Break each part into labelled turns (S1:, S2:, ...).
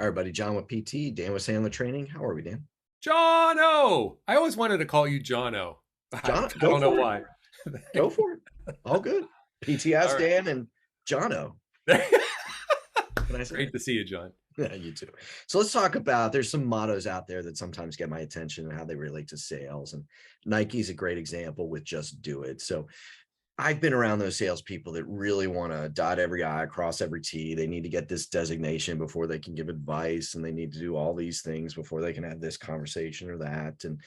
S1: All right, buddy. John with PT, Dan with Sandler Training. How are we, Dan?
S2: John O. I always wanted to call you John O. I
S1: John, go
S2: don't know
S1: for it.
S2: why.
S1: Go for it. All good. PTS,
S2: All
S1: Dan, and Jono.
S2: right.
S1: Can I say?
S2: Great to see you, John.
S1: Yeah, you too. So let's talk about, there's some mottos out there that sometimes get my attention and how they relate to sales. And Nike's a great example with just do it. So I've been around those salespeople that really want to dot every I, cross every T. They need to get this designation before they can give advice, and they need to do all these things before they can have this conversation or that. And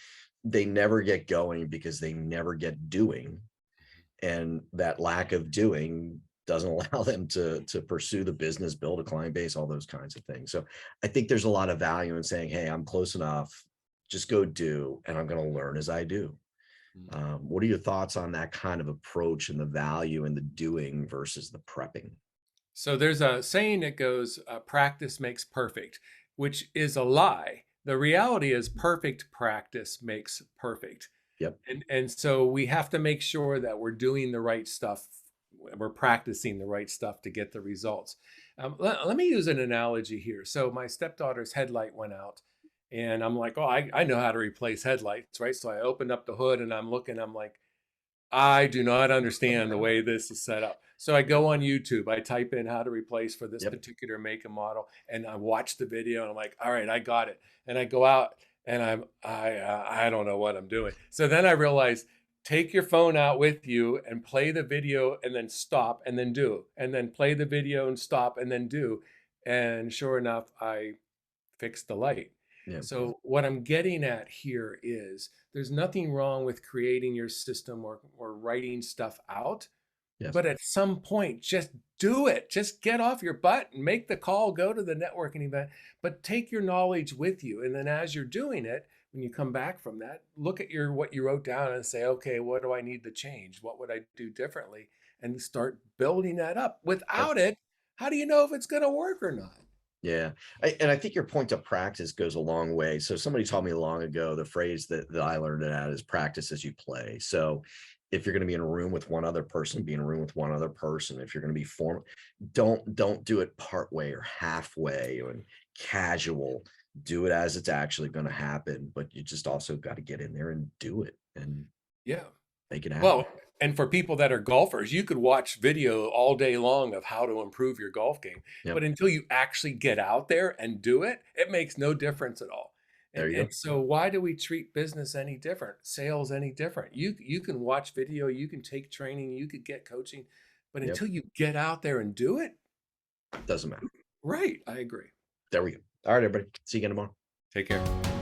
S1: they never get going because they never get doing. And that lack of doing doesn't allow them to pursue the business, build a client base, all those kinds of things. So I think there's a lot of value in saying, hey, I'm close enough, just go do, and I'm going to learn as I do.
S2: Mm.
S1: What are your thoughts on that kind of approach and the value in the doing versus the prepping?
S2: So there's a saying that goes, practice makes perfect, which is a lie. The reality is perfect practice makes perfect.
S1: Yep.
S2: And so we have to make sure that we're doing the right stuff. We're practicing the right stuff to get the results. Let me use an analogy here. So my stepdaughter's headlight went out, and I'm like, oh, I know how to replace headlights, right? So I opened up the hood and I'm looking, I'm like, I do not understand the way this is set up. So I go on YouTube, I type in how to replace for this
S1: Yep.
S2: particular make and model, and I watch the video and I'm like, all right, I got it. And I go out and I don't know what I'm doing. So then I realized, take your phone out with you and play the video and then stop and then do, and then play the video and stop and then do. And sure enough, I fixed the light.
S1: Yep.
S2: So what I'm getting at here is there's nothing wrong with creating your system or writing stuff out,
S1: Yes.
S2: but at some point, just do it. Just get off your butt and make the call, go to the networking event, but take your knowledge with you. And then as you're doing it, when you come back from that, look at what you wrote down and say, okay, what do I need to change? What would I do differently? And start building that up.
S1: Yep.
S2: Without it, how do you know if it's going to work or not?
S1: Yeah. And I think your point of practice goes a long way. So somebody taught me long ago, the phrase that I learned it at is practice as you play. So if you're going to be in a room with one other person, be in a room with one other person. If you're going to be don't do it part way or halfway or casual. Do it as it's actually going to happen. But you just also got to get in there and do it and
S2: Yeah.
S1: make it happen.
S2: Well, and for people that are golfers, you could watch video all day long of how to improve your golf game.
S1: Yep.
S2: But until you actually get out there and do it, it makes no difference at all.
S1: There you go.
S2: And so why do we treat business any different? Sales any different? You can watch video, you can take training, you could get coaching, but
S1: Yep.
S2: until you get out there and do it,
S1: Doesn't matter.
S2: right, I agree.
S1: There we go. All right, everybody. See you again tomorrow.
S2: Take care.